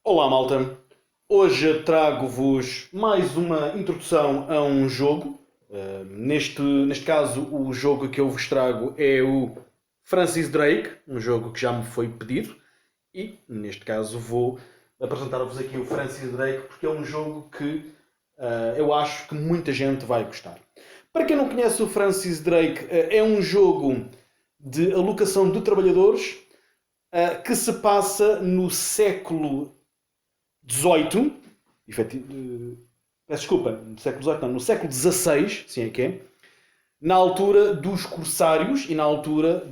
Olá, malta. Hoje trago-vos mais uma introdução a um jogo. Neste caso, o jogo que eu vos trago é o Francis Drake, um jogo que já me foi pedido. E, neste caso, vou apresentar-vos aqui o Francis Drake porque é um jogo que eu acho que muita gente vai gostar. Para quem não conhece o Francis Drake, é um jogo de alocação de trabalhadores que se passa no século XVIII, peço desculpa, no século XVIII não, no século XVI, sim é que é, na altura dos corsários e na altura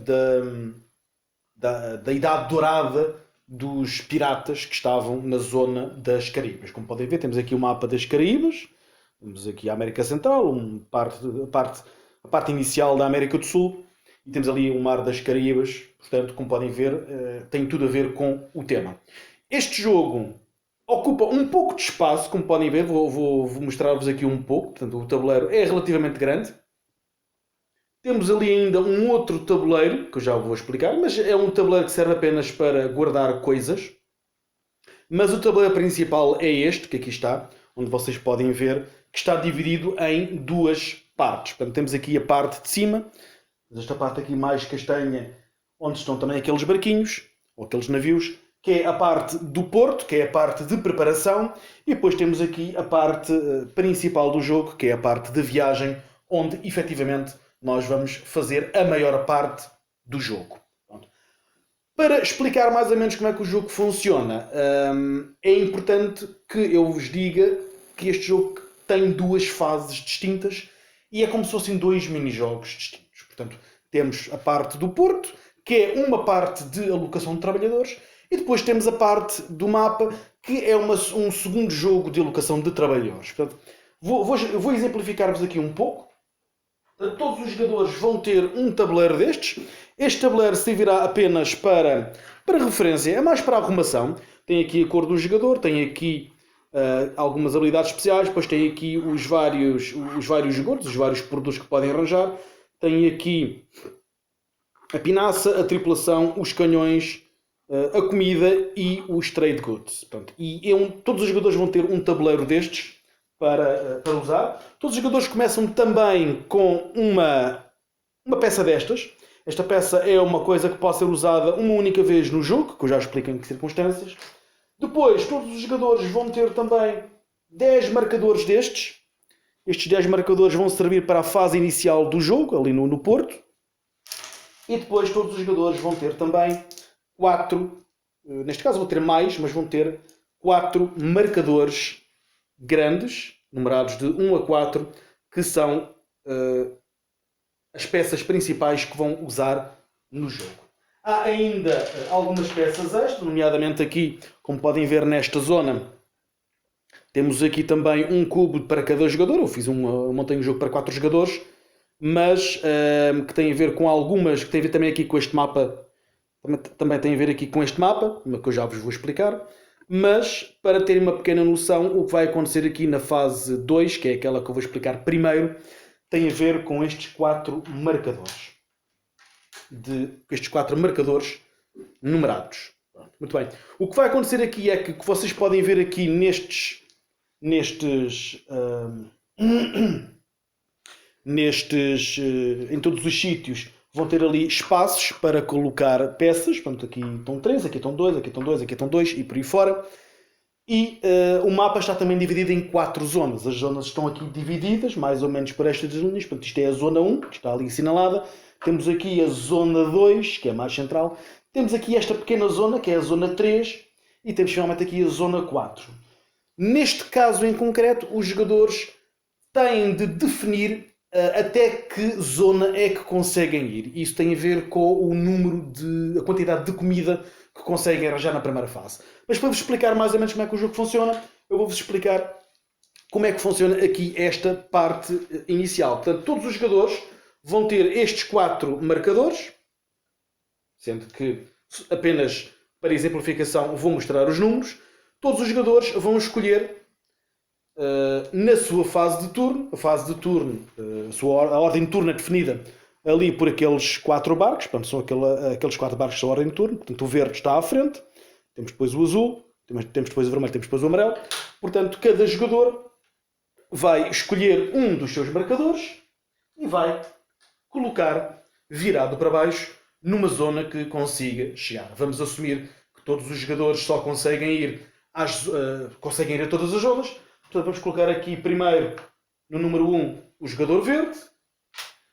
da Idade Dourada dos piratas que estavam na zona das Caraíbas. Como podem ver, temos aqui o mapa das Caraíbas, temos aqui a América Central, a parte inicial da América do Sul, e temos ali o Mar das Caraíbas. Portanto, como podem ver, tem tudo a ver com o tema. Este jogo ocupa um pouco de espaço, como podem ver, vou mostrar-vos aqui um pouco. Portanto, o tabuleiro é relativamente grande. Temos ali ainda um outro tabuleiro, que eu já vou explicar, mas é um tabuleiro que serve apenas para guardar coisas. Mas o tabuleiro principal é este, que aqui está, onde vocês podem ver, que está dividido em duas partes. Portanto, temos aqui a parte de cima, esta parte aqui mais castanha, onde estão também aqueles barquinhos, ou aqueles navios, que é a parte do porto, que é a parte de preparação, e depois temos aqui a parte principal do jogo, que é a parte de viagem, onde efetivamente nós vamos fazer a maior parte do jogo. Pronto. Para explicar mais ou menos como é que o jogo funciona, é importante que eu vos diga que este jogo tem duas fases distintas e é como se fossem dois mini-jogos distintos. Portanto, temos a parte do porto, que é uma parte de alocação de trabalhadores, e depois temos a parte do mapa, que é um segundo jogo de alocação de trabalhadores. Portanto, vou exemplificar-vos aqui um pouco. Todos os jogadores vão ter um tabuleiro destes. Este tabuleiro servirá apenas para referência, é mais para arrumação. Tem aqui a cor do jogador, tem aqui algumas habilidades especiais, depois tem aqui os vários jogadores, os vários produtos que podem arranjar. Tem aqui a pinaça, a tripulação, os canhões, a comida e os trade goods. Pronto. Todos os jogadores vão ter um tabuleiro destes para usar. Todos os jogadores começam também com uma peça destas. Esta peça é uma coisa que pode ser usada uma única vez no jogo, que eu já explico em que circunstâncias. Depois, todos os jogadores vão ter também 10 marcadores destes. Estes 10 marcadores vão servir para a fase inicial do jogo, ali no porto. E depois todos os jogadores vão ter também 4, neste caso vão ter mais, mas vão ter 4 marcadores grandes, numerados de 1 a 4, que são as peças principais que vão usar no jogo. Há ainda algumas peças extras, nomeadamente aqui, como podem ver nesta zona, temos aqui também um cubo para cada jogador. Eu montei um jogo para 4 jogadores, mas que tem a ver com algumas, que tem a ver também aqui com este mapa, também tem a ver aqui com este mapa, que eu já vos vou explicar. Mas, para terem uma pequena noção, o que vai acontecer aqui na fase 2, que é aquela que eu vou explicar primeiro, tem a ver com estes 4 marcadores. Estes 4 marcadores numerados. Muito bem. O que vai acontecer aqui é que vocês podem ver aqui em todos os sítios, vão ter ali espaços para colocar peças. Portanto, aqui estão 3, aqui estão 2, aqui estão 2, aqui estão 2 e por aí fora. E o mapa está também dividido em 4 zonas. As zonas estão aqui divididas, mais ou menos por estas linhas. Portanto, isto é a zona 1, que está ali assinalada. Temos aqui a zona 2, que é mais central. Temos aqui esta pequena zona, que é a zona 3. E temos finalmente aqui a zona 4. Neste caso em concreto, os jogadores têm de definir até que zona é que conseguem ir. Isso tem a ver com a quantidade de comida que conseguem arranjar na primeira fase. Mas para vos explicar mais ou menos como é que o jogo funciona, eu vou-vos explicar como é que funciona aqui esta parte inicial. Portanto, todos os jogadores vão ter estes 4 marcadores, sendo que apenas para exemplificação vou mostrar os números. Todos os jogadores vão escolher na sua fase de turno, a ordem de turno é definida ali por aqueles 4 barcos, portanto, são aqueles 4 barcos que são a ordem de turno. Portanto, o verde está à frente, temos depois o azul, Temos depois o vermelho, temos depois o amarelo. Portanto, cada jogador vai escolher um dos seus marcadores e vai colocar virado para baixo numa zona que consiga chegar. Vamos assumir que todos os jogadores só conseguem ir a todas as zonas. Portanto, vamos colocar aqui primeiro no número 1 o jogador verde.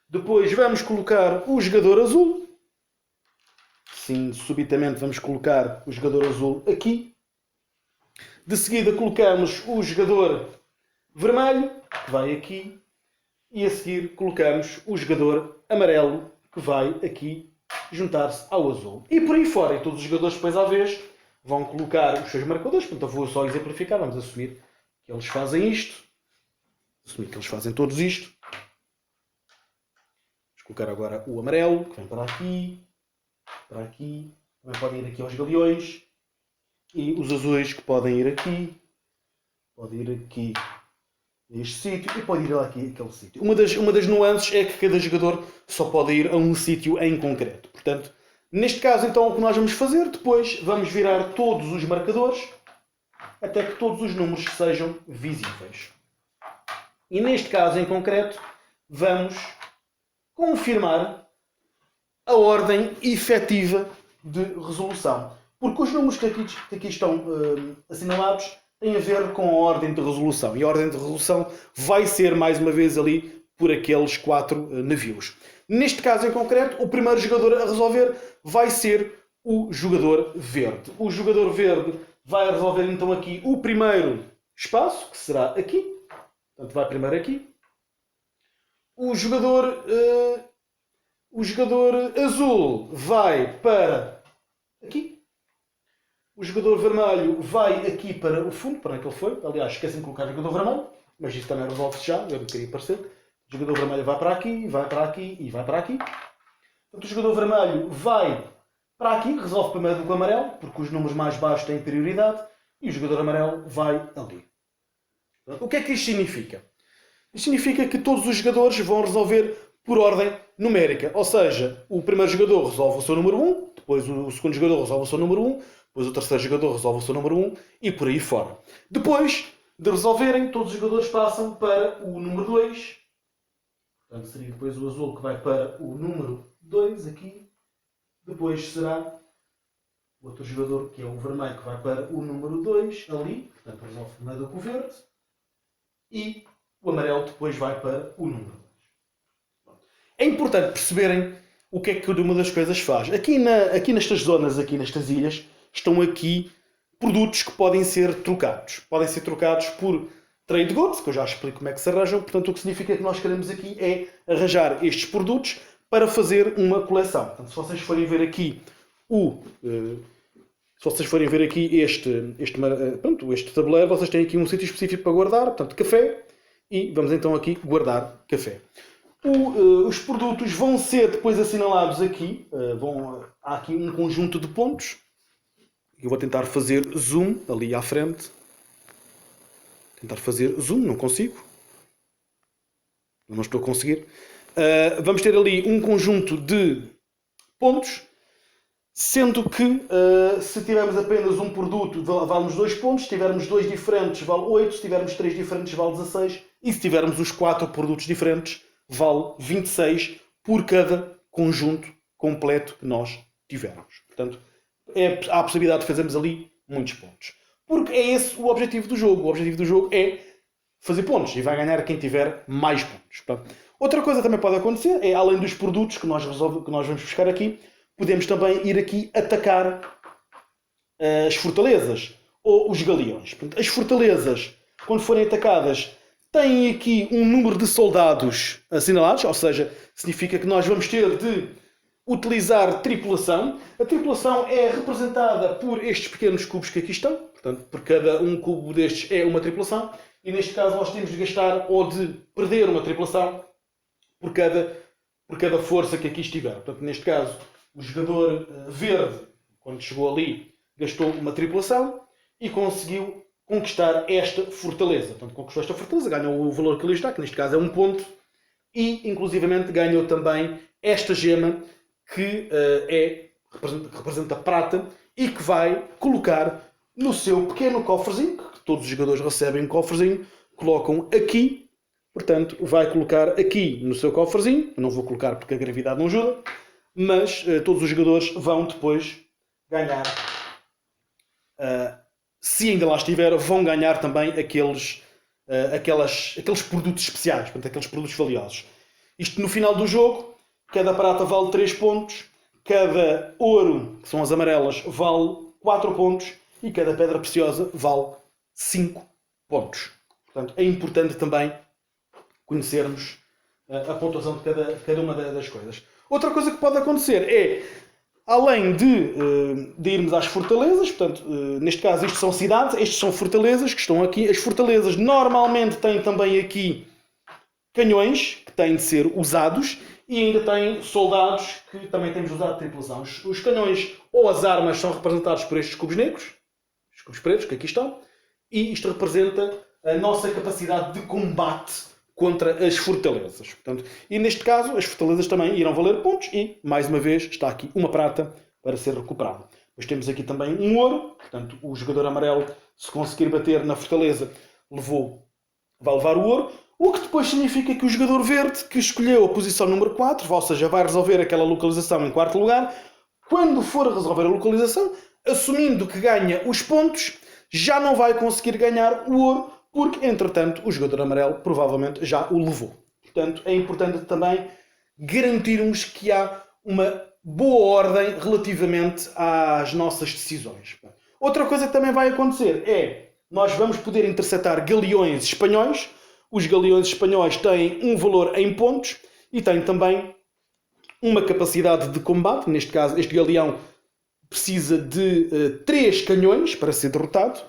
Depois vamos colocar o jogador azul. Assim, subitamente vamos colocar o jogador azul aqui. De seguida colocamos o jogador vermelho, que vai aqui. E a seguir colocamos o jogador amarelo, que vai aqui juntar-se ao azul. E por aí fora, e todos os jogadores depois à vez vão colocar os seus marcadores. Portanto, eu vou só exemplificar. Vamos assumir que eles fazem isto. Assumir que eles fazem todos isto. Vamos colocar agora o amarelo, que vem para aqui. Para aqui. Também podem ir aqui aos galeões. E os azuis que podem ir aqui. Podem ir aqui neste sítio e pode ir lá aqui aquele sítio. Uma das nuances é que cada jogador só pode ir a um sítio em concreto. Portanto, neste caso, então, o que nós vamos fazer? Depois vamos virar todos os marcadores até que todos os números sejam visíveis. E neste caso em concreto, vamos confirmar a ordem efetiva de resolução. Porque os números que aqui estão assinalados têm a ver com a ordem de resolução. E a ordem de resolução vai ser, mais uma vez, ali por aqueles 4 navios. Neste caso em concreto, o primeiro jogador a resolver vai ser o jogador verde. O jogador verde vai resolver então aqui o primeiro espaço, que será aqui. Portanto, vai primeiro aqui. O jogador azul vai para aqui. O jogador vermelho vai aqui para o fundo, para onde ele foi. Aliás, esqueci de colocar o jogador vermelho, mas isso também resolve-se já, eu não queria parecer. O jogador vermelho vai para aqui, vai para aqui e vai para aqui. Portanto, o jogador vermelho vai para aqui, resolve primeiro do que o amarelo, porque os números mais baixos têm prioridade, e o jogador amarelo vai ali. Portanto, o que é que isto significa? Isto significa que todos os jogadores vão resolver por ordem numérica. Ou seja, o primeiro jogador resolve o seu número 1, depois o segundo jogador resolve o seu número 1, depois o terceiro jogador resolve o seu número 1 e por aí fora. Depois de resolverem, todos os jogadores passam para o número 2. Portanto, seria depois o azul que vai para o número 2 aqui. Depois será o outro jogador, que é o vermelho, que vai para o número 2 ali. Portanto, resolve primeiro com o verde. E o amarelo depois vai para o número 2. É importante perceberem o que é que cada uma das coisas faz. Aqui nestas zonas, aqui nestas ilhas, estão aqui produtos que podem ser trocados. Podem ser trocados por trade goods, que eu já explico como é que se arranjam. Portanto, o que significa que nós queremos aqui é arranjar estes produtos para fazer uma coleção. Portanto, se vocês forem ver aqui este tabuleiro, vocês têm aqui um sítio específico para guardar, portanto, café, e vamos então aqui guardar café. Os produtos vão ser depois assinalados aqui. Há aqui um conjunto de pontos. Eu vou tentar fazer zoom ali à frente. Tentar fazer zoom, não consigo. Não estou a conseguir. Vamos ter ali um conjunto de pontos, sendo que se tivermos apenas um produto vale-nos 2 pontos, se tivermos 2 diferentes vale 8, se tivermos 3 diferentes vale 16 e se tivermos os 4 produtos diferentes vale 26 por cada conjunto completo que nós tivermos. Portanto, há a possibilidade de fazermos ali muitos pontos. Porque é esse o objetivo do jogo. O objetivo do jogo é fazer pontos e vai ganhar quem tiver mais pontos. Portanto, outra coisa também pode acontecer é, além dos produtos que nós vamos buscar aqui, podemos também ir aqui atacar as fortalezas ou os galeões. Portanto, as fortalezas, quando forem atacadas, têm aqui um número de soldados assinalados, ou seja, significa que nós vamos ter de utilizar tripulação. A tripulação é representada por estes pequenos cubos que aqui estão. Portanto, por cada um cubo destes é uma tripulação. E neste caso nós temos de gastar ou de perder uma tripulação por cada força que aqui estiver. Portanto, neste caso, o jogador verde, quando chegou ali, gastou uma tripulação e conseguiu conquistar esta fortaleza. Portanto, conquistou esta fortaleza, ganhou o valor que ali está, que neste caso é 1 ponto, e inclusivamente ganhou também esta gema que representa prata e que vai colocar no seu pequeno cofrezinho, que todos os jogadores recebem um cofrezinho, colocam aqui, portanto, vai colocar aqui no seu cofrezinho, eu não vou colocar porque a gravidade não ajuda, mas todos os jogadores vão depois ganhar, se ainda lá estiver, vão ganhar também aqueles produtos especiais, portanto, aqueles produtos valiosos. Isto no final do jogo, cada prata vale 3 pontos, cada ouro, que são as amarelas, vale 4 pontos e cada pedra preciosa vale 5 pontos. Portanto, é importante também conhecermos a pontuação de cada uma das coisas. Outra coisa que pode acontecer é, além de irmos às fortalezas, portanto, neste caso isto são cidades, estes são fortalezas que estão aqui. As fortalezas normalmente têm também aqui canhões que têm de ser usados e ainda têm soldados que também temos usado de tripulação. Os canhões ou as armas são representados por estes cubos negros, os cubos pretos que aqui estão, e isto representa a nossa capacidade de combate contra as fortalezas. Portanto, e neste caso, as fortalezas também irão valer pontos e, mais uma vez, está aqui uma prata para ser recuperada. Depois temos aqui também um ouro, portanto, o jogador amarelo, se conseguir bater na fortaleza, vai levar o ouro, o que depois significa que o jogador verde, que escolheu a posição número 4, ou seja, vai resolver aquela localização em quarto lugar, quando for resolver a localização, assumindo que ganha os pontos, já não vai conseguir ganhar o ouro, porque, entretanto, o jogador amarelo provavelmente já o levou. Portanto, é importante também garantirmos que há uma boa ordem relativamente às nossas decisões. Outra coisa que também vai acontecer é, nós vamos poder interceptar galeões espanhóis. Os galeões espanhóis têm um valor em pontos e têm também uma capacidade de combate. Neste caso, este galeão precisa de 3 canhões para ser derrotado.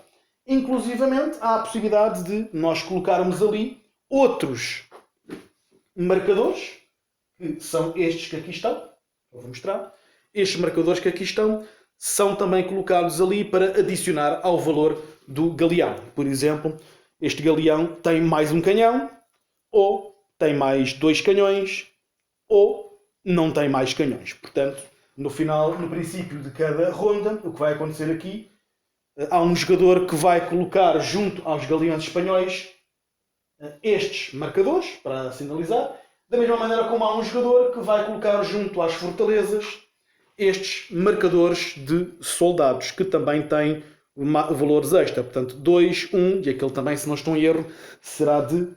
Inclusivamente, há a possibilidade de nós colocarmos ali outros marcadores, que são estes que aqui estão. Vou mostrar. Estes marcadores que aqui estão são também colocados ali para adicionar ao valor do galeão. Por exemplo, este galeão tem mais um canhão, ou tem mais 2 canhões, ou não tem mais canhões. Portanto, no princípio de cada ronda, o que vai acontecer aqui, há um jogador que vai colocar junto aos galeões espanhóis estes marcadores para sinalizar, da mesma maneira como há um jogador que vai colocar junto às fortalezas estes marcadores de soldados, que também têm valores extra. Portanto, 2, 1, e aquele também, se não estou em erro, será de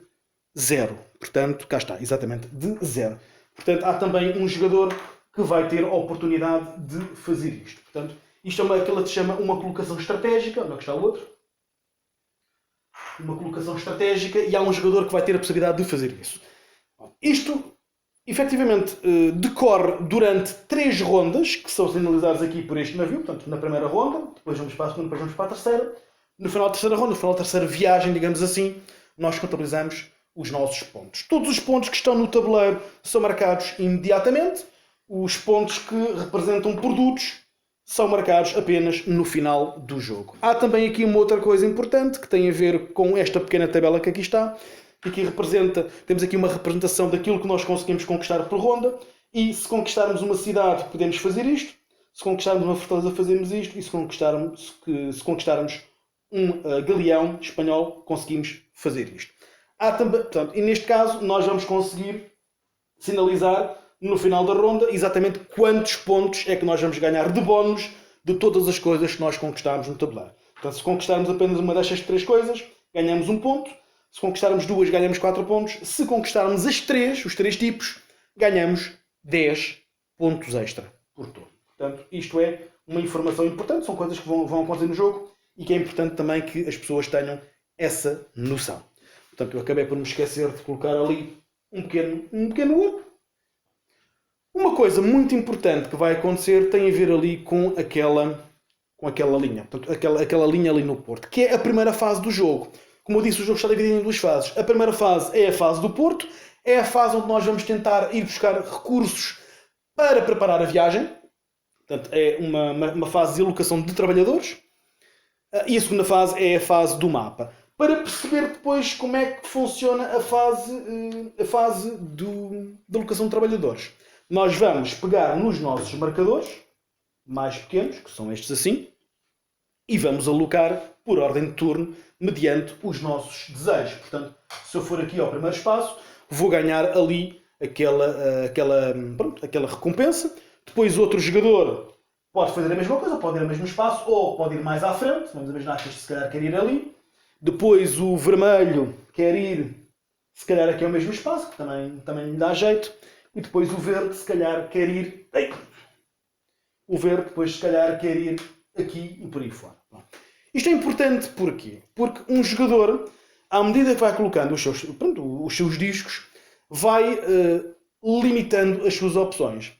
0. Portanto, cá está, exatamente, de 0. Portanto, há também um jogador que vai ter a oportunidade de fazer isto. Portanto, isto é aquilo que se chama uma colocação estratégica. Onde é que está o outro? Uma colocação estratégica, e há um jogador que vai ter a possibilidade de fazer isso. Isto, efetivamente, decorre durante 3 rondas, que são sinalizadas aqui por este navio. Portanto, na primeira ronda, depois vamos para a segunda, depois vamos para a terceira. No final da terceira ronda, no final da terceira viagem, digamos assim, nós contabilizamos os nossos pontos. Todos os pontos que estão no tabuleiro são marcados imediatamente. Os pontos que representam produtos são marcados apenas no final do jogo. Há também aqui uma outra coisa importante que tem a ver com esta pequena tabela que aqui está. Que aqui temos aqui uma representação daquilo que nós conseguimos conquistar por ronda. E se conquistarmos uma cidade, podemos fazer isto. Se conquistarmos uma fortaleza, fazemos isto. E se conquistarmos um galeão espanhol, conseguimos fazer isto. Portanto, e neste caso, nós vamos conseguir sinalizar no final da ronda exatamente quantos pontos é que nós vamos ganhar de bónus de todas as coisas que nós conquistarmos no tabuleiro. Portanto, se conquistarmos apenas uma destas 3 coisas, ganhamos 1 ponto. Se conquistarmos 2, ganhamos 4 pontos. Se conquistarmos os 3 tipos, ganhamos 10 pontos extra por turno. Portanto, isto é uma informação importante. São coisas que vão acontecer no jogo e que é importante também que as pessoas tenham essa noção. Portanto, eu acabei por me esquecer de colocar ali um pequeno ouro. Uma coisa muito importante que vai acontecer tem a ver ali com aquela linha. Portanto, aquela linha ali no porto, que é a primeira fase do jogo. Como eu disse, o jogo está dividido em 2 fases. A primeira fase é a fase do porto. É a fase onde nós vamos tentar ir buscar recursos para preparar a viagem. Portanto, é uma fase de alocação de trabalhadores. E a segunda fase é a fase do mapa. Para perceber depois como é que funciona a fase da alocação de trabalhadores. Nós vamos pegar nos nossos marcadores mais pequenos, que são estes assim. e vamos alocar por ordem de turno mediante os nossos desejos. Portanto, se eu for aqui ao primeiro espaço, vou ganhar ali aquela recompensa. Depois outro jogador pode fazer a mesma coisa, pode ir ao mesmo espaço ou pode ir mais à frente. Vamos imaginar que este se calhar quer ir ali. Depois o vermelho quer ir, se calhar aqui ao mesmo espaço, que também lhe dá jeito. E depois o verde se calhar quer ir... O verde depois se calhar quer ir aqui e por aí fora. Isto é importante porquê? Porque um jogador, à medida que vai colocando os seus discos, vai limitando as suas opções.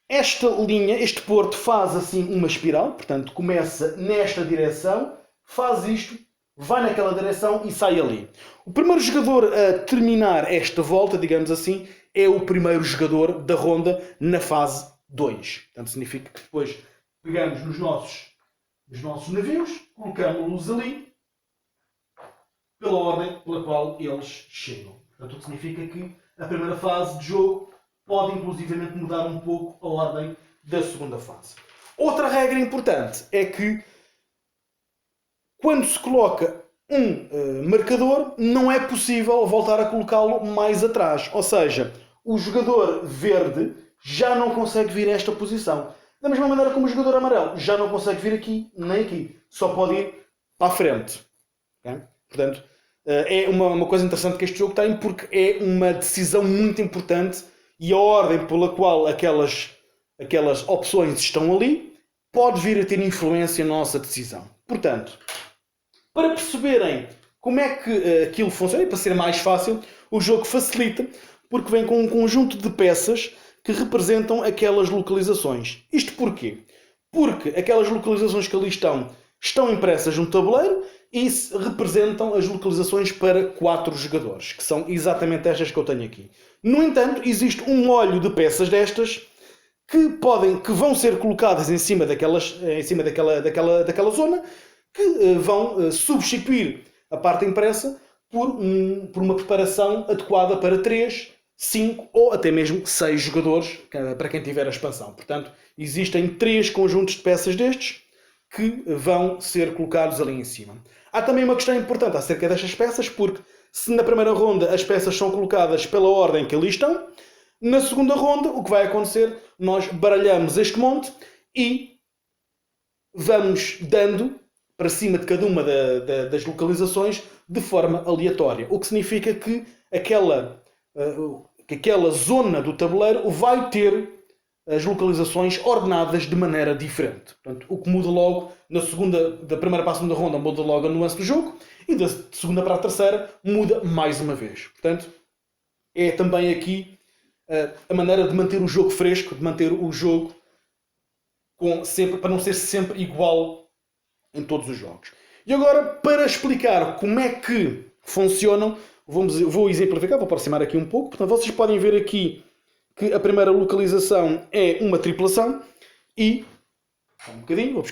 Esta linha, este porto, faz assim uma espiral, portanto começa nesta direção, faz isto, vai naquela direção e sai ali. O primeiro jogador a terminar esta volta, digamos assim, é o primeiro jogador da ronda na fase 2. Portanto, significa que depois pegamos nos nossos navios, colocamos-los ali pela ordem pela qual eles chegam. Portanto, o que significa que a primeira fase de jogo pode inclusivamente mudar um pouco a ordem da segunda fase. Outra regra importante é que quando se coloca um marcador, não é possível voltar a colocá-lo mais atrás. Ou seja, o jogador verde já não consegue vir a esta posição. Da mesma maneira como o jogador amarelo já não consegue vir aqui nem aqui. Só pode ir para a frente. Okay? Portanto, é uma coisa interessante que este jogo tem, porque é uma decisão muito importante e a ordem pela qual aquelas opções estão ali pode vir a ter influência na nossa decisão. Portanto, para perceberem como é que aquilo funciona e para ser mais fácil, o jogo facilita porque vem com um conjunto de peças que representam aquelas localizações. Isto porquê? Porque aquelas localizações que ali estão impressas no tabuleiro e representam as localizações para 4 jogadores, que são exatamente estas que eu tenho aqui. No entanto, existe um molho de peças destas que vão ser colocadas em cima daquela zona, que vão substituir a parte impressa por uma preparação adequada para 3, 5 ou até mesmo 6 jogadores, para quem tiver a expansão. Portanto, existem 3 conjuntos de peças destes que vão ser colocados ali em cima. Há também uma questão importante acerca destas peças, porque se na primeira ronda as peças são colocadas pela ordem que ali estão, na segunda ronda o que vai acontecer, nós baralhamos este monte e vamos dando para cima de cada uma das localizações de forma aleatória. O que significa que aquela zona do tabuleiro vai ter as localizações ordenadas de maneira diferente. Portanto, o que muda logo da primeira para a segunda ronda muda logo a nuance do jogo e da segunda para a terceira muda mais uma vez. Portanto, é também aqui a maneira de manter o jogo fresco, de manter o jogo para não ser sempre igual em todos os jogos. E agora, para explicar como é que funcionam, vou exemplificar, vou aproximar aqui um pouco. Portanto, vocês podem ver aqui que a primeira localização é uma triplação e um bocadinho, vou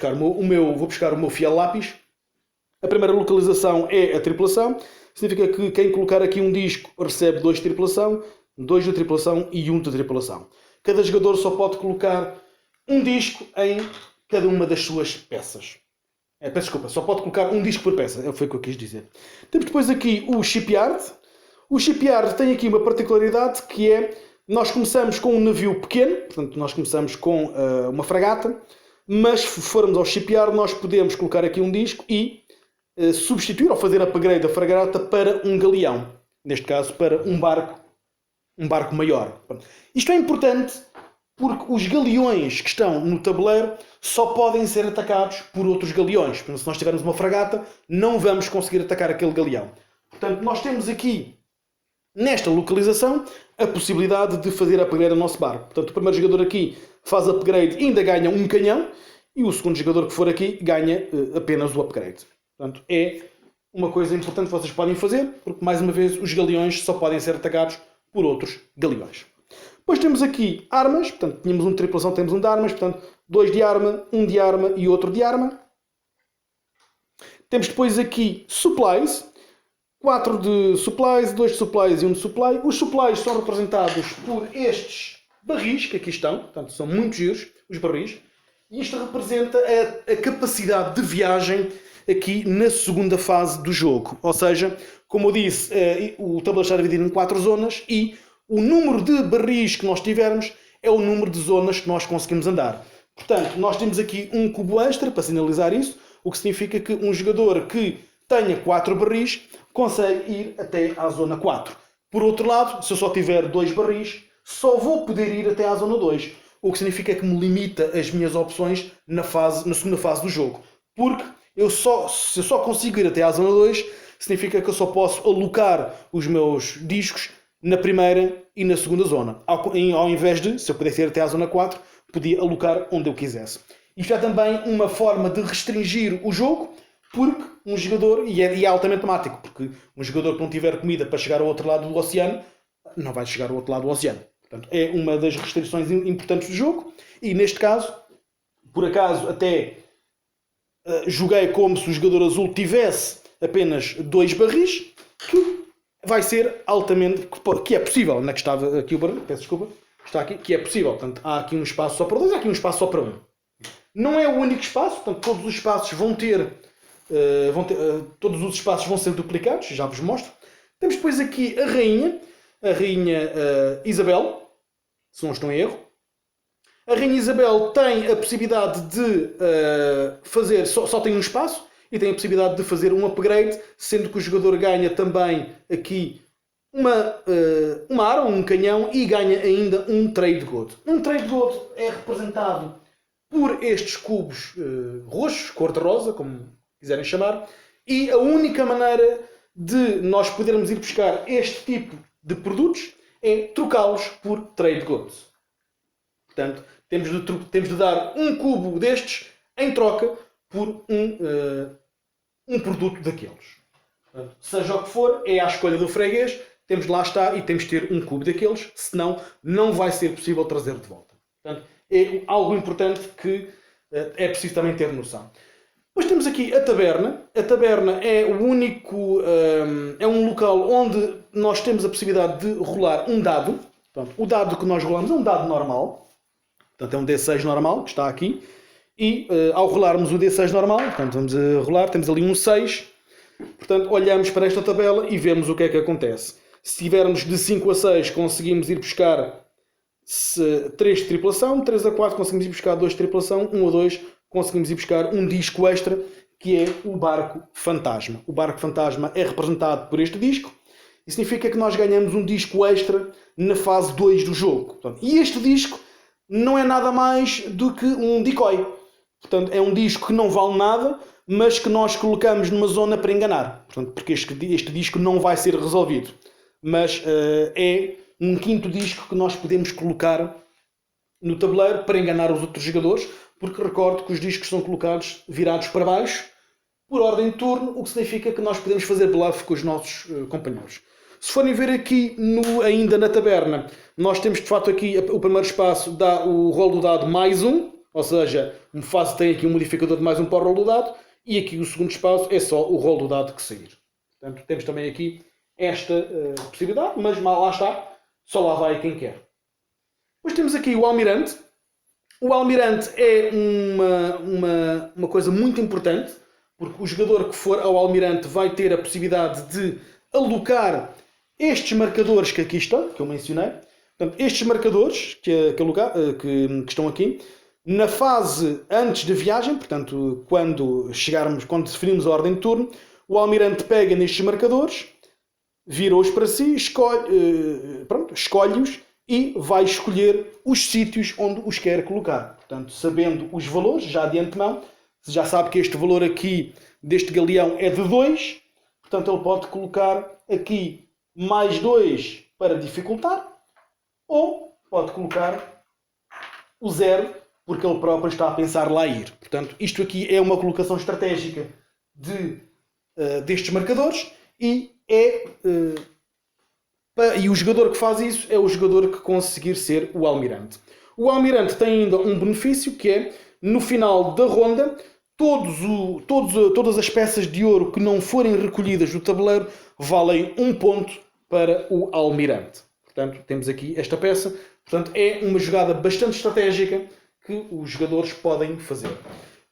buscar o meu fiel lápis. A primeira localização é a triplação. Significa que quem colocar aqui um disco recebe 2 de triplação, 2 de triplação e 1 de triplação. Cada jogador só pode colocar um disco em cada uma das suas peças. Peço desculpa, só pode colocar um disco por peça. Foi o que eu quis dizer. Temos depois aqui o shipyard. O shipyard tem aqui uma particularidade que é: nós começamos com um navio pequeno, portanto nós começamos com uma fragata, mas se formos ao shipyard nós podemos colocar aqui um disco e substituir ou fazer upgrade da fragata para um galeão. Neste caso para um barco maior. Isto é importante porque os galeões que estão no tabuleiro só podem ser atacados por outros galeões. Portanto, se nós tivermos uma fragata, não vamos conseguir atacar aquele galeão. Portanto, nós temos aqui, nesta localização, a possibilidade de fazer upgrade ao nosso barco. Portanto, o primeiro jogador aqui faz upgrade e ainda ganha um canhão, e o segundo jogador que for aqui ganha apenas o upgrade. Portanto, é uma coisa importante que vocês podem fazer, porque, mais uma vez, os galeões só podem ser atacados por outros galeões. Depois temos aqui armas, portanto, tínhamos um de tripulação, temos um de armas, portanto, 2 de arma, 1 de arma e outro de arma. Temos depois aqui supplies, 4 de supplies, 2 de supplies e 1 de supply. Os supplies são representados por estes barris que aqui estão, portanto, são muito giros, os barris. E isto representa a capacidade de viagem aqui na segunda fase do jogo. Ou seja, como eu disse, o tabuleiro está dividido em 4 zonas e o número de barris que nós tivermos é o número de zonas que nós conseguimos andar. Portanto, nós temos aqui um cubo extra para sinalizar isso, o que significa que um jogador que tenha 4 barris consegue ir até à zona 4. Por outro lado, se eu só tiver 2 barris, só vou poder ir até à zona 2. O que significa que me limita as minhas opções na segunda fase do jogo. Porque se eu só consigo ir até à zona 2, significa que eu só posso alocar os meus discos na primeira e na segunda zona. Ao invés de, se eu pudesse ir até à zona 4, podia alocar onde eu quisesse. Isto é também uma forma de restringir o jogo, porque um jogador, e é altamente temático, porque um jogador que não tiver comida para chegar ao outro lado do oceano, não vai chegar ao outro lado do oceano. Portanto, é uma das restrições importantes do jogo, e neste caso, por acaso, até joguei como se o jogador azul tivesse apenas 2 barris, que vai ser altamente, que é possível, não é que estava aqui o barril, peço desculpa, está aqui, que é possível. Portanto, há aqui um espaço só para 2, há aqui um espaço só para 1. Não é o único espaço, portanto, todos os espaços vão ter todos os espaços vão ser duplicados, já vos mostro. Temos depois aqui a rainha Isabel, se não estou em erro. A rainha Isabel tem a possibilidade de fazer, só tem um espaço, e tem a possibilidade de fazer um upgrade, sendo que o jogador ganha também aqui uma arma, um canhão, e ganha ainda um trade gold. Um trade gold é representado por estes cubos roxos, cor-de-rosa, como quiserem chamar, e a única maneira de nós podermos ir buscar este tipo de produtos é trocá-los por trade goods. Portanto, temos de dar um cubo destes em troca por um produto daqueles. Portanto, seja o que for, é à escolha do freguês, temos de lá estar e temos de ter um cubo daqueles, senão não vai ser possível trazer de volta. Portanto, é algo importante que é preciso também ter noção. Depois temos aqui a taberna. A taberna é o único, é um local onde nós temos a possibilidade de rolar um dado. Portanto, o dado que nós rolamos é um dado normal. Portanto, é um D6 normal, que está aqui. E ao rolarmos o D6 normal, portanto, vamos a rolar, temos ali um 6. Portanto, olhamos para esta tabela e vemos o que é que acontece. Se tivermos de 5 a 6, conseguimos ir buscar 3 de tripulação, 3 a 4 conseguimos ir buscar 2 de tripulação, 1 a 2 conseguimos ir buscar um disco extra, que é o barco fantasma. O barco fantasma é representado por este disco, e significa que nós ganhamos um disco extra na fase 2 do jogo. Portanto, e este disco não é nada mais do que um decoy. Portanto, é um disco que não vale nada, mas que nós colocamos numa zona para enganar. Portanto, porque este disco não vai ser resolvido. Mas é um quinto disco que nós podemos colocar no tabuleiro para enganar os outros jogadores, porque recordo que os discos são colocados virados para baixo, por ordem de turno, o que significa que nós podemos fazer bluff com os nossos companheiros. Se forem ver aqui, ainda na taberna, nós temos de facto aqui, o primeiro espaço dá o rolo do dado mais 1, ou seja, tem aqui um modificador de mais 1 para o rolo do dado, e aqui o segundo espaço é só o rolo do dado que sair. Portanto, temos também aqui esta possibilidade, mas lá está, só lá vai quem quer. Depois temos aqui o almirante. O almirante é uma coisa muito importante, porque o jogador que for ao almirante vai ter a possibilidade de alocar estes marcadores que aqui estão, que eu mencionei. Portanto, estes marcadores que estão aqui, na fase antes da viagem, portanto, quando definimos a ordem de turno, o almirante pega nestes marcadores, vira-os para si, escolhe-os e vai escolher os sítios onde os quer colocar. Portanto, sabendo os valores, já de antemão, já sabe que este valor aqui deste galeão é de 2, portanto ele pode colocar aqui mais 2 para dificultar, ou pode colocar o 0, porque ele próprio está a pensar lá ir. Portanto, isto aqui é uma colocação estratégica destes marcadores, e o jogador que faz isso é o jogador que conseguir ser o almirante. O almirante tem ainda um benefício, que é, no final da ronda, todas as peças de ouro que não forem recolhidas do tabuleiro valem 1 ponto para o almirante. Portanto, temos aqui esta peça. Portanto, é uma jogada bastante estratégica que os jogadores podem fazer.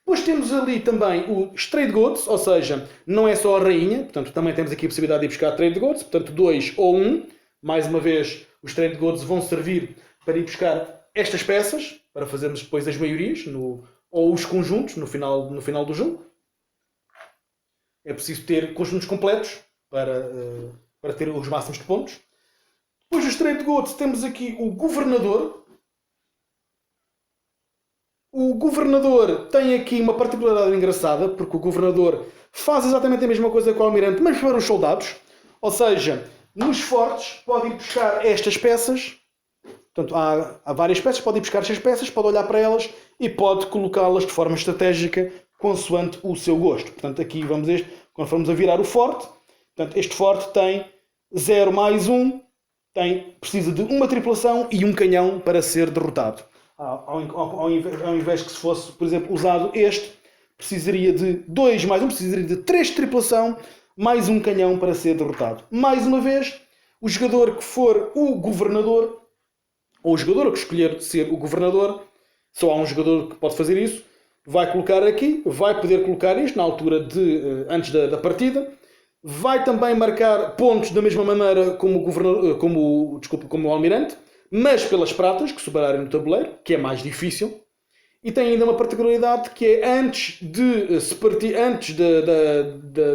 Depois temos ali também os trade goods, ou seja, não é só a rainha, portanto também temos aqui a possibilidade de ir buscar trade goods, portanto 2 ou 1. Mais uma vez, os trade goods vão servir para ir buscar estas peças, para fazermos depois as maiorias, ou os conjuntos no final do jogo. É preciso ter conjuntos completos para ter os máximos de pontos. Depois dos trade goods temos aqui o governador. O governador tem aqui uma particularidade engraçada, porque o governador faz exatamente a mesma coisa que o almirante, mas para os soldados. Ou seja, nos fortes pode ir buscar estas peças. Portanto, há várias peças, pode ir buscar estas peças, pode olhar para elas e pode colocá-las de forma estratégica consoante o seu gosto. Portanto, aqui vamos ver, quando formos a virar o forte, portanto, este forte tem 0 mais 1, precisa de uma tripulação e um canhão para ser derrotado. Ao invés que se fosse, por exemplo, usado este, precisaria de 2 mais 1, precisaria de 3 de tripulação, mais um canhão para ser derrotado. Mais uma vez, o jogador que for o governador, ou o jogador que escolher ser o governador, só há um jogador que pode fazer isso, vai colocar aqui, vai poder colocar isto na altura antes da partida, vai também marcar pontos da mesma maneira como o almirante, mas pelas pratas que sobrarem no tabuleiro, que é mais difícil. E tem ainda uma particularidade que é antes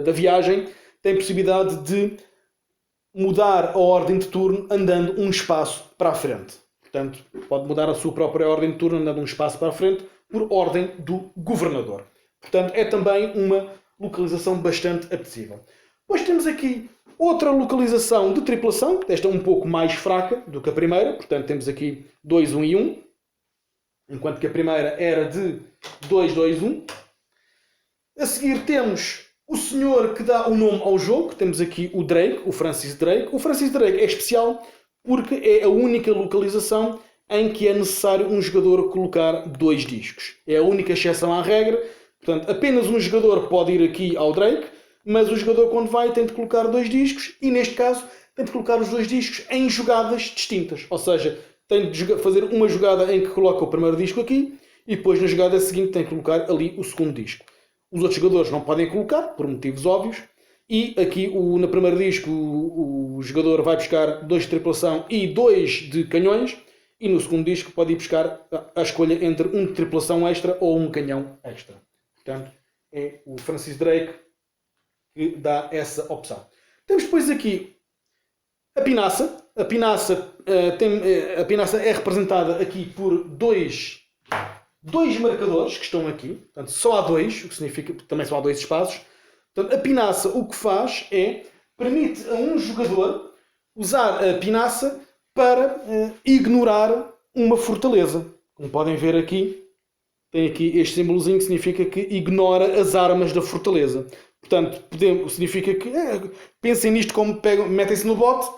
da viagem, tem possibilidade de mudar a ordem de turno andando um espaço para a frente. Portanto, pode mudar a sua própria ordem de turno andando um espaço para a frente por ordem do governador. Portanto, é também uma localização bastante apetecível. Depois temos aqui outra localização de tripulação, esta é um pouco mais fraca do que a primeira, portanto temos aqui 2, 1 e 1, enquanto que a primeira era de 2, 2, 1. A seguir temos o senhor que dá o nome ao jogo, temos aqui o Drake, o Francis Drake. O Francis Drake é especial porque é a única localização em que é necessário um jogador colocar 2 discos. É a única exceção à regra, portanto apenas um jogador pode ir aqui ao Drake, mas o jogador quando vai tem de colocar 2 discos e neste caso tem de colocar os 2 discos em jogadas distintas. Ou seja, tem de fazer uma jogada em que coloca o primeiro disco aqui e depois na jogada seguinte tem de colocar ali o segundo disco. Os outros jogadores não podem colocar, por motivos óbvios, e aqui no primeiro disco o jogador vai buscar 2 de tripulação e 2 de canhões, e no segundo disco pode ir buscar a escolha entre um de tripulação extra ou um canhão extra. Portanto, é o Francis Drake que dá essa opção. Temos depois aqui a pinaça. A pinaça é representada aqui por dois marcadores que estão aqui. Portanto, só há 2, o que significa que também só há 2 espaços. Portanto, a pinaça o que faz é permite a um jogador usar a pinaça para ignorar uma fortaleza. Como podem ver aqui, tem aqui este símbolozinho que significa que ignora as armas da fortaleza. Portanto, significa que pensem nisto como metem-se no bote,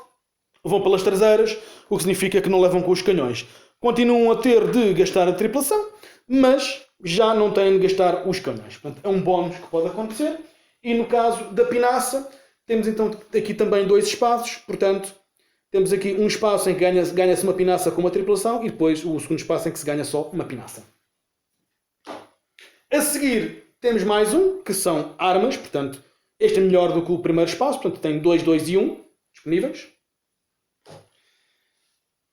vão pelas traseiras, o que significa que não levam com os canhões. Continuam a ter de gastar a tripulação, mas já não têm de gastar os canhões. Portanto, é um bónus que pode acontecer. E no caso da pinaça, temos então aqui também 2 espaços. Portanto, temos aqui um espaço em que ganha-se uma pinaça com uma tripulação e depois o segundo espaço em que se ganha só uma pinaça. A seguir, temos mais um, que são armas. Portanto, este é melhor do que o primeiro espaço. Portanto, tem 2, 2 e 1 disponíveis.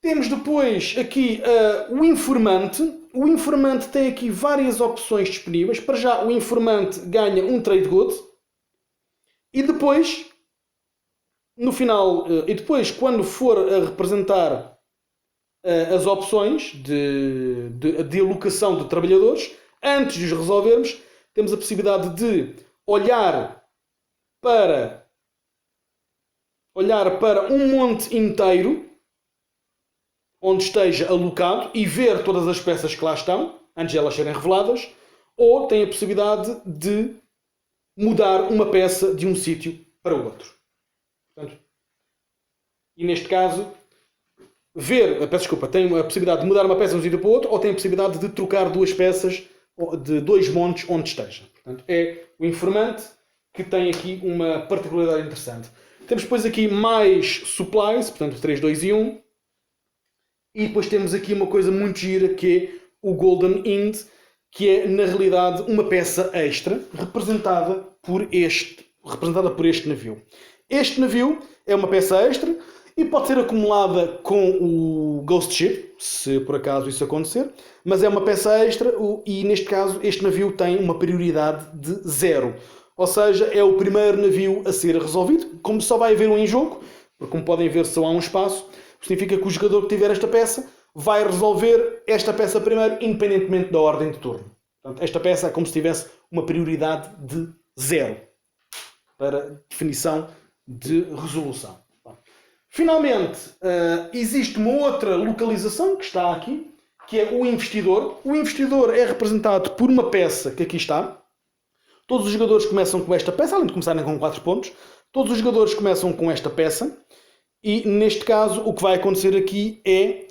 Temos depois aqui o informante. O informante tem aqui várias opções disponíveis. Para já, o informante ganha um trade good. E depois, no final, quando for a representar as opções de alocação de trabalhadores, antes de os resolvermos, temos a possibilidade de olhar para um monte inteiro onde esteja alocado e ver todas as peças que lá estão, antes de elas serem reveladas, ou tem a possibilidade de mudar uma peça de um sítio para o outro. Portanto, e neste caso, tem a possibilidade de mudar uma peça de um sítio para o outro, ou tem a possibilidade de trocar 2 peças de 2 montes onde esteja. Portanto, é o informante que tem aqui uma particularidade interessante. Temos depois aqui mais supplies, portanto 3, 2 e 1. E depois temos aqui uma coisa muito gira que é o Golden Hind, que é na realidade uma peça extra representada por este navio. Este navio é uma peça extra e pode ser acumulada com o Ghost Ship, se por acaso isso acontecer, mas é uma peça extra e neste caso este navio tem uma prioridade de 0. Ou seja, é o primeiro navio a ser resolvido. Como só vai haver um em jogo, porque como podem ver só há um espaço, significa que o jogador que tiver esta peça vai resolver esta peça primeiro, independentemente da ordem de turno. Portanto, esta peça é como se tivesse uma prioridade de 0 para definição de resolução. Finalmente, existe uma outra localização que está aqui, que é o investidor. O investidor é representado por uma peça que aqui está. Todos os jogadores começam com esta peça, além de começarem com 4 pontos. Todos os jogadores começam com esta peça. E, neste caso, o que vai acontecer aqui é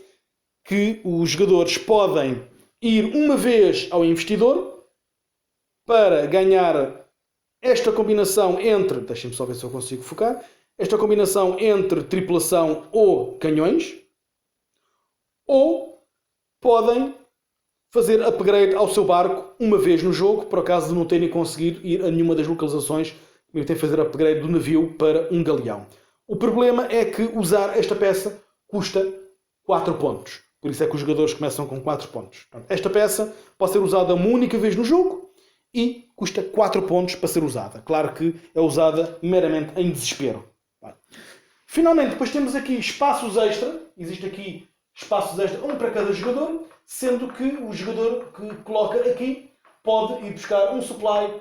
que os jogadores podem ir uma vez ao investidor para ganhar esta combinação entre... Deixem-me só ver se eu consigo focar. Esta combinação entre tripulação ou canhões. Ou podem fazer upgrade ao seu barco uma vez no jogo, por acaso de não terem conseguido ir a nenhuma das localizações, tem que fazer upgrade do navio para um galeão. O problema é que usar esta peça custa 4 pontos. Por isso é que os jogadores começam com 4 pontos. Esta peça pode ser usada uma única vez no jogo e custa 4 pontos para ser usada. Claro que é usada meramente em desespero. Finalmente, depois temos aqui espaços extra. Existe aqui espaços extra, um para cada jogador, sendo que o jogador que coloca aqui pode ir buscar um supply,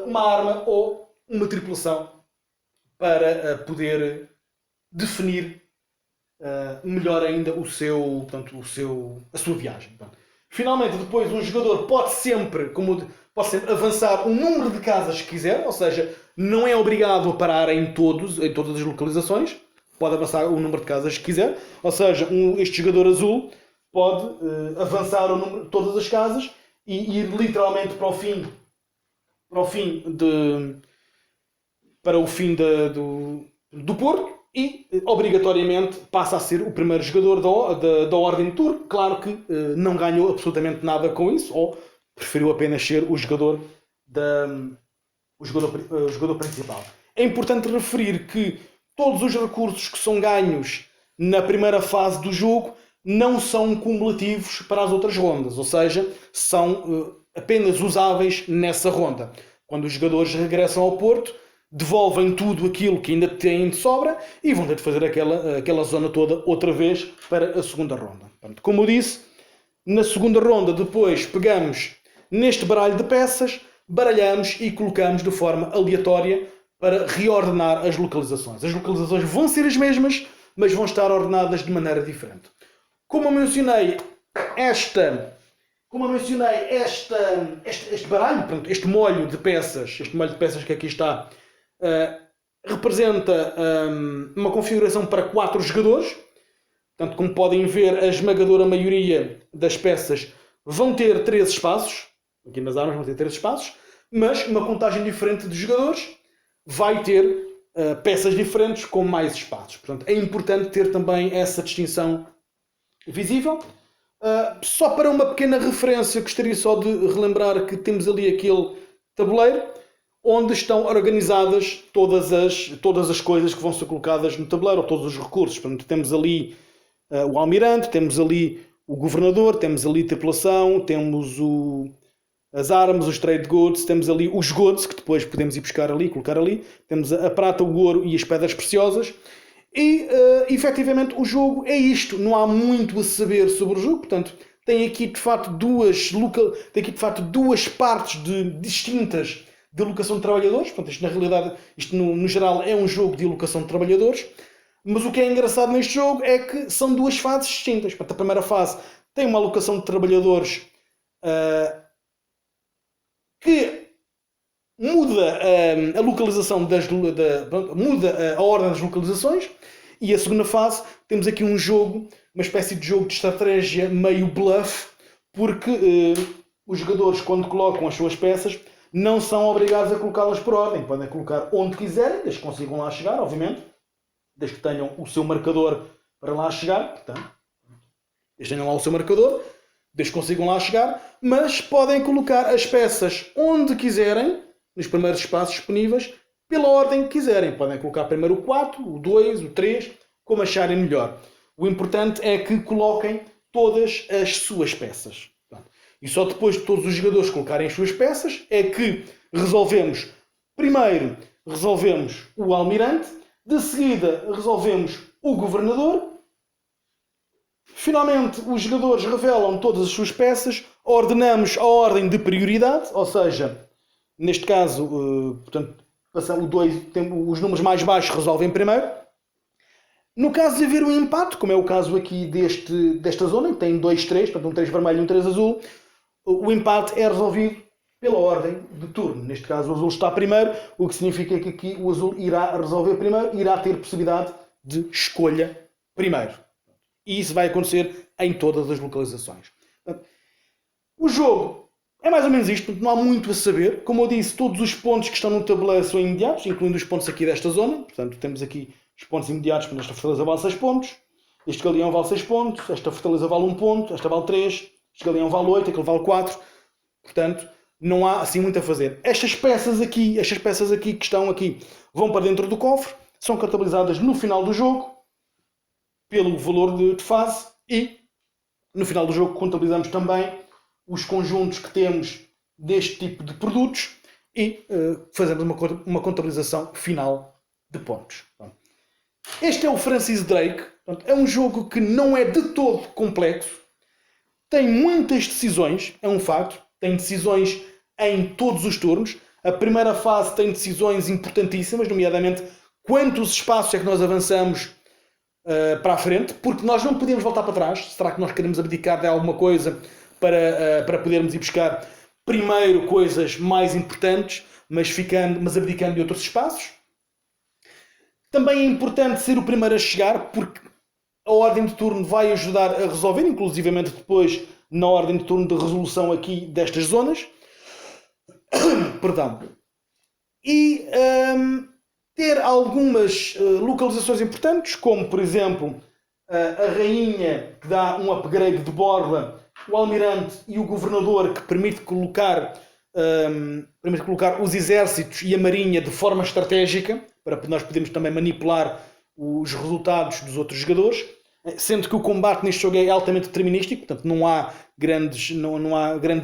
uma arma ou uma tripulação para poder definir melhor ainda a sua viagem. Finalmente, depois um jogador pode sempre avançar o número de casas que quiser, ou seja, não é obrigado a parar em todas as localizações, pode avançar o número de casas que quiser, ou seja, este jogador azul pode avançar todas as casas e ir literalmente para o fim do porto e obrigatoriamente passa a ser o primeiro jogador da ordem de turno. Claro que não ganhou absolutamente nada com isso, ou preferiu apenas ser o jogador principal. É importante referir que todos os recursos que são ganhos na primeira fase do jogo não são cumulativos para as outras rondas, ou seja, são apenas usáveis nessa ronda. Quando os jogadores regressam ao porto, devolvem tudo aquilo que ainda têm de sobra e vão ter de fazer aquela zona toda outra vez para a segunda ronda. Portanto, como eu disse, na segunda ronda depois pegamos neste baralho de peças, baralhamos e colocamos de forma aleatória para reordenar as localizações. As localizações vão ser as mesmas, mas vão estar ordenadas de maneira diferente. Como eu mencionei este baralho, portanto, este molho de peças que aqui está, representa uma configuração para 4 jogadores. Portanto, como podem ver, a esmagadora maioria das peças vão ter 3 espaços. Aqui nas armas vão ter 3 espaços, mas uma contagem diferente de jogadores vai ter peças diferentes com mais espaços. Portanto, é importante ter também essa distinção visível. Só para uma pequena referência, gostaria só de relembrar que temos ali aquele tabuleiro onde estão organizadas todas as coisas que vão ser colocadas no tabuleiro, ou todos os recursos. Portanto, temos ali o almirante, temos ali o governador, temos ali a tripulação, temos as armas, os trade goods, temos ali os goods, que depois podemos ir buscar ali, colocar ali, temos a prata, o ouro e as pedras preciosas. E, efetivamente, o jogo é isto. Não há muito a saber sobre o jogo. Portanto, tem aqui, de facto, duas partes distintas de alocação de trabalhadores. Portanto, isto, na realidade, no geral, é um jogo de alocação de trabalhadores. Mas o que é engraçado neste jogo é que são 2 fases distintas. Portanto, a primeira fase tem uma alocação de trabalhadores que muda a localização muda a ordem das localizações. E a segunda fase temos aqui um jogo, uma espécie de jogo de estratégia meio bluff, porque os jogadores, quando colocam as suas peças, não são obrigados a colocá-las por ordem. Podem colocar onde quiserem, desde que consigam lá chegar, obviamente, desde que tenham o seu marcador para lá chegar. Portanto, desde que tenham lá o seu marcador. desde que consigam lá chegar, mas podem colocar as peças onde quiserem, nos primeiros espaços disponíveis, pela ordem que quiserem. Podem colocar primeiro o 4, o 2, o 3, como acharem melhor. O importante é que coloquem todas as suas peças. E só depois de todos os jogadores colocarem as suas peças é que resolvemos. Primeiro resolvemos o almirante, de seguida resolvemos o governador. Finalmente os jogadores revelam todas as suas peças, ordenamos a ordem de prioridade, ou seja, neste caso, portanto, o 2, os números mais baixos resolvem primeiro. No caso de haver um empate, como é o caso aqui desta zona, que tem 2-3, portanto um 3 vermelho e um 3 azul, o empate é resolvido pela ordem de turno. Neste caso o azul está primeiro, o que significa que aqui o azul irá resolver primeiro, irá ter possibilidade de escolha primeiro. E isso vai acontecer em todas as localizações. Portanto, o jogo é mais ou menos isto, não há muito a saber. Como eu disse, todos os pontos que estão no tabuleiro são imediatos, incluindo os pontos aqui desta zona. Portanto, temos aqui os pontos imediatos, porque esta fortaleza vale 6 pontos, este galeão vale 6 pontos, esta fortaleza vale 1 ponto, esta vale 3, este galeão vale 8, aquele vale 4. Portanto, não há assim muito a fazer. Estas peças aqui que estão aqui, vão para dentro do cofre, são contabilizadas no final do jogo, pelo valor de fase, e no final do jogo contabilizamos também os conjuntos que temos deste tipo de produtos e fazemos uma contabilização final de pontos. Este é o Francis Drake. É um jogo que não é de todo complexo, tem muitas decisões, é um facto, tem decisões em todos os turnos. A primeira fase tem decisões importantíssimas, nomeadamente quantos espaços é que nós avançamos para a frente, porque nós não podemos voltar para trás. Será que nós queremos abdicar de alguma coisa para podermos ir buscar primeiro coisas mais importantes, mas abdicando de outros espaços? Também é importante ser o primeiro a chegar, porque a ordem de turno vai ajudar a resolver, inclusivamente depois na ordem de turno de resolução aqui destas zonas. Perdão. E ter algumas localizações importantes, como por exemplo a rainha, que dá um upgrade de borla, o almirante e o governador, que permite colocar os exércitos e a marinha de forma estratégica, para nós podermos também manipular os resultados dos outros jogadores, sendo que o combate neste jogo é altamente determinístico, portanto não há grandes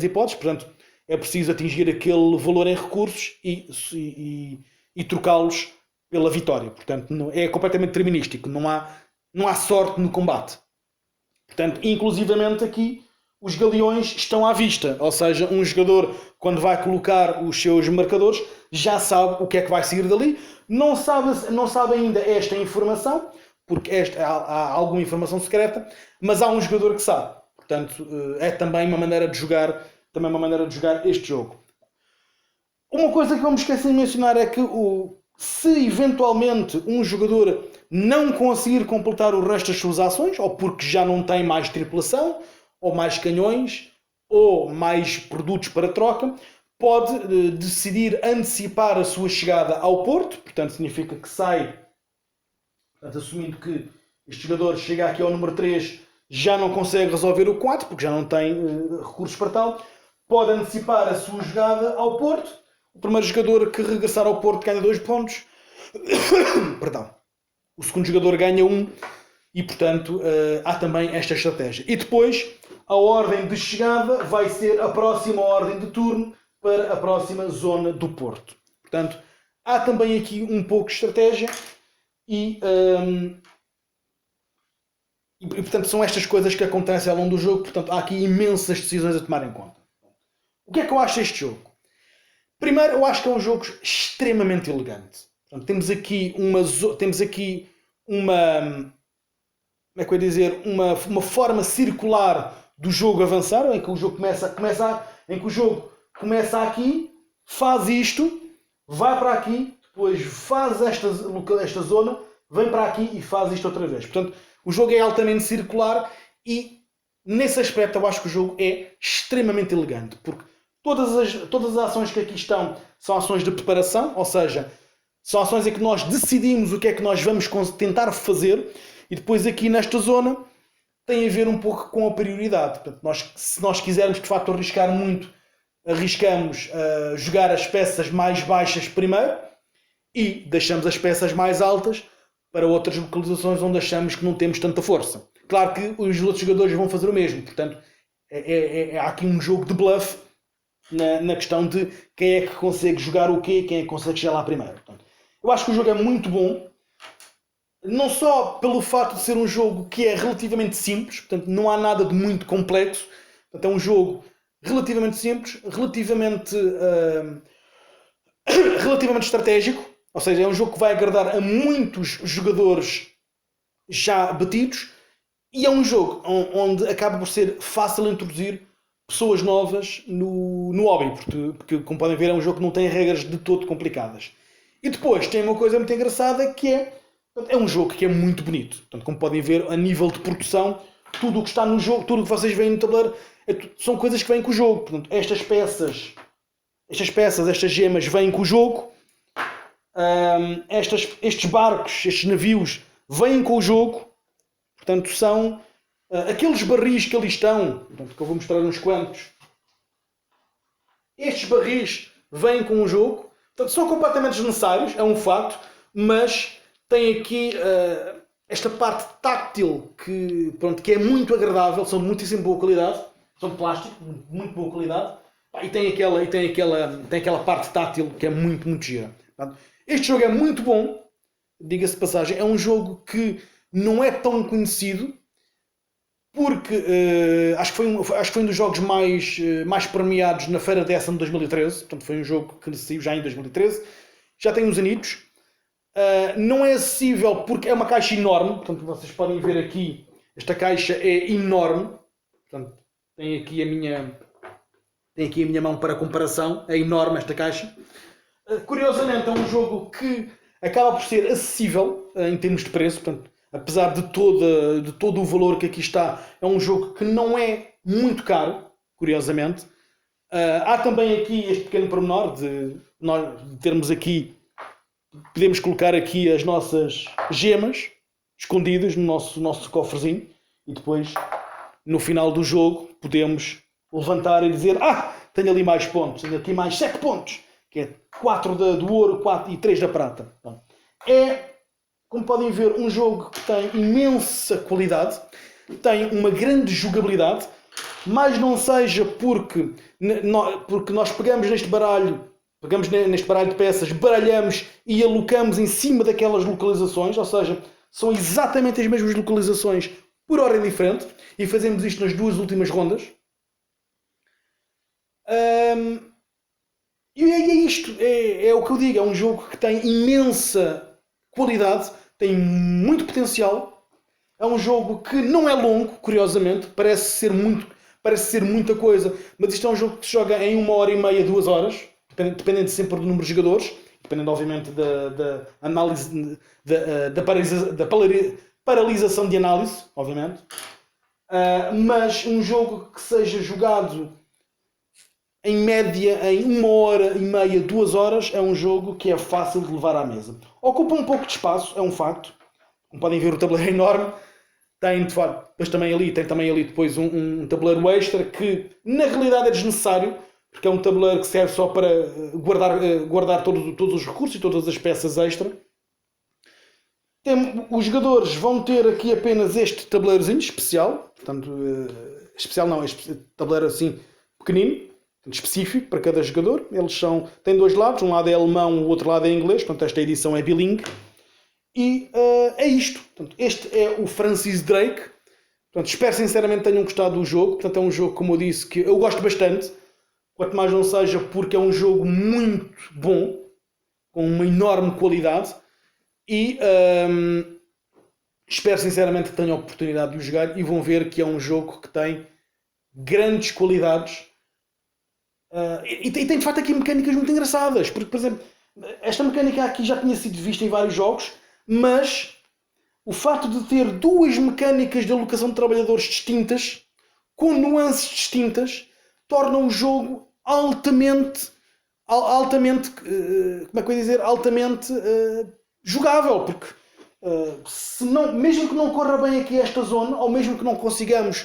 hipóteses, portanto é preciso atingir aquele valor em recursos e trocá-los pela vitória. Portanto, é completamente determinístico, não há sorte no combate. Portanto, inclusivamente aqui, os galeões estão à vista, ou seja, um jogador, quando vai colocar os seus marcadores, já sabe o que é que vai sair dali. Não sabe ainda esta informação, porque há alguma informação secreta, mas há um jogador que sabe. Portanto, é também uma maneira de jogar este jogo. Uma coisa que eu me esqueci de mencionar é que se eventualmente um jogador não conseguir completar o resto das suas ações, ou porque já não tem mais tripulação, ou mais canhões, ou mais produtos para troca, pode decidir antecipar a sua chegada ao porto. Portanto, significa que sai, portanto, assumindo que este jogador chega aqui ao número 3, já não consegue resolver o 4, porque já não tem recursos para tal, pode antecipar a sua jogada ao porto. O primeiro jogador que regressar ao porto ganha 2 pontos. Perdão. O segundo jogador ganha 1. E, portanto, há também esta estratégia. E depois, a ordem de chegada vai ser a próxima ordem de turno para a próxima zona do porto. Portanto, há também aqui um pouco de estratégia e portanto, são estas coisas que acontecem ao longo do jogo. Portanto, há aqui imensas decisões a tomar em conta. O que é que eu acho deste jogo? Primeiro, eu acho que é um jogo extremamente elegante. Portanto, temos aqui uma forma circular do jogo avançar, em que o jogo começa aqui, faz isto, vai para aqui, depois faz esta zona, vem para aqui e faz isto outra vez. Portanto, o jogo é altamente circular e, nesse aspecto, eu acho que o jogo é extremamente elegante, porque todas as ações que aqui estão são ações de preparação, ou seja, são ações em que nós decidimos o que é que nós vamos tentar fazer, e depois aqui nesta zona tem a ver um pouco com a prioridade. Portanto, se nós quisermos de facto arriscar muito, arriscamos a jogar as peças mais baixas primeiro e deixamos as peças mais altas para outras localizações onde achamos que não temos tanta força. Claro que os outros jogadores vão fazer o mesmo, portanto há aqui um jogo de bluff na questão de quem é que consegue jogar o quê, quem é que consegue chegar lá primeiro. Portanto, eu acho que o jogo é muito bom, não só pelo facto de ser um jogo que é relativamente simples, portanto não há nada de muito complexo, portanto é um jogo relativamente simples, relativamente estratégico, ou seja, é um jogo que vai agradar a muitos jogadores já batidos e é um jogo onde acaba por ser fácil introduzir pessoas novas no hobby, porque como podem ver é um jogo que não tem regras de todo complicadas. E depois tem uma coisa muito engraçada que é um jogo que é muito bonito. Portanto, como podem ver, a nível de produção, tudo o que está no jogo, tudo o que vocês veem no tabuleiro, são coisas que vêm com o jogo. Portanto, estas peças, estas gemas vêm com o jogo. Estes barcos, estes navios, vêm com o jogo. Portanto, são aqueles barris que ali estão, portanto, que eu vou mostrar uns quantos. Estes barris vêm com o jogo. Portanto, são completamente desnecessários, é um facto, mas tem aqui esta parte táctil que é muito agradável, são de muitíssimo boa qualidade, são de plástico, muito boa qualidade, e tem aquela parte táctil que é muito, muito gira. Portanto, este jogo é muito bom, diga-se de passagem, é um jogo que não é tão conhecido, porque acho que foi um dos jogos mais premiados na Feira dessa de 2013, portanto foi um jogo que saiu já em 2013, já tem uns anitos. Não é acessível porque é uma caixa enorme, portanto vocês podem ver aqui, esta caixa é enorme, portanto tem aqui a minha mão para comparação, é enorme esta caixa. Curiosamente é um jogo que acaba por ser acessível em termos de preço, portanto, apesar de todo o valor que aqui está, é um jogo que não é muito caro, curiosamente. Há também aqui este pequeno pormenor de termos aqui, podemos colocar aqui as nossas gemas escondidas no nosso cofrezinho e depois, no final do jogo, podemos levantar e dizer: tenho ali mais pontos, tenho aqui mais 7 pontos, que é 4 do ouro 4 e 3 da prata. Então, como podem ver, um jogo que tem imensa qualidade, tem uma grande jogabilidade, mas não seja porque nós pegamos neste baralho de peças, baralhamos e alocamos em cima daquelas localizações, ou seja, são exatamente as mesmas localizações por ordem diferente, e fazemos isto nas 2 últimas rondas. E é isto, é o que eu digo, é um jogo que tem imensa qualidade, tem muito potencial, é um jogo que não é longo, curiosamente, parece ser muita coisa, mas isto é um jogo que se joga em 1h30, 2 horas, dependendo sempre do número de jogadores, dependendo obviamente da análise, da paralisação de análise, obviamente, mas um jogo que seja jogado em média em 1h30, 2 horas, é um jogo que é fácil de levar à mesa. Ocupa um pouco de espaço, é um facto. Como podem ver, o tabuleiro é enorme. Tem também ali depois um tabuleiro extra que na realidade é desnecessário, porque é um tabuleiro que serve só para guardar todos os recursos e todas as peças extra. Os jogadores vão ter aqui apenas este tabuleirozinho especial, portanto, especial não, este tabuleiro assim pequenino, específico para cada jogador. Têm 2 lados, um lado é alemão, o outro lado é inglês, portanto esta edição é bilingue. E é isto. Portanto, este é o Francis Drake. Portanto, espero sinceramente que tenham gostado do jogo. Portanto, é um jogo, como eu disse, que eu gosto bastante. Quanto mais não seja porque é um jogo muito bom, com uma enorme qualidade. E espero sinceramente que tenham a oportunidade de o jogar e vão ver que é um jogo que tem grandes qualidades. E tem de facto aqui mecânicas muito engraçadas, porque, por exemplo, esta mecânica aqui já tinha sido vista em vários jogos, mas o facto de ter 2 mecânicas de alocação de trabalhadores distintas, com nuances distintas, torna o jogo altamente como é que eu ia dizer, altamente jogável, porque se não, mesmo que não corra bem aqui esta zona, ou mesmo que não consigamos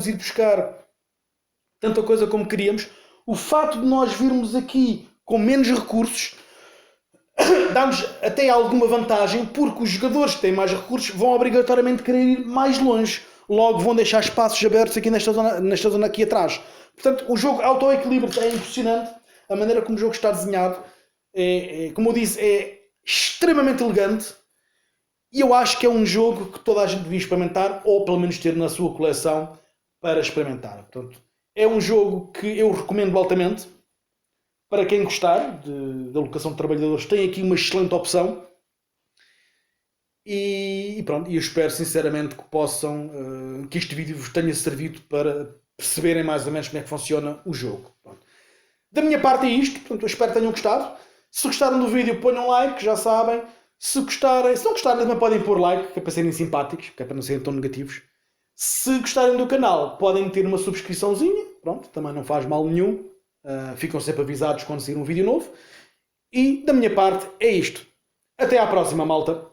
ir buscar tanta coisa como queríamos, o facto de nós virmos aqui com menos recursos dá-nos até alguma vantagem, porque os jogadores que têm mais recursos vão obrigatoriamente querer ir mais longe. Logo vão deixar espaços abertos aqui nesta zona aqui atrás. Portanto, o jogo auto-equilíbrio é impressionante. A maneira como o jogo está desenhado como eu disse, é extremamente elegante. E eu acho que é um jogo que toda a gente devia experimentar, ou pelo menos ter na sua coleção para experimentar. Portanto, é um jogo que eu recomendo altamente. Para quem gostar da alocação de trabalhadores, tem aqui uma excelente opção. E pronto, eu espero sinceramente que possam, que este vídeo vos tenha servido para perceberem mais ou menos como é que funciona o jogo. Pronto. Da minha parte é isto, portanto eu espero que tenham gostado. Se gostaram do vídeo, ponham like, já sabem. Se não gostarem, também podem pôr like, que é para serem simpáticos, que é para não serem tão negativos. Se gostarem do canal, podem ter uma subscriçãozinha, pronto, também não faz mal nenhum. Ficam sempre avisados quando sair um vídeo novo. E da minha parte é isto. Até à próxima, malta.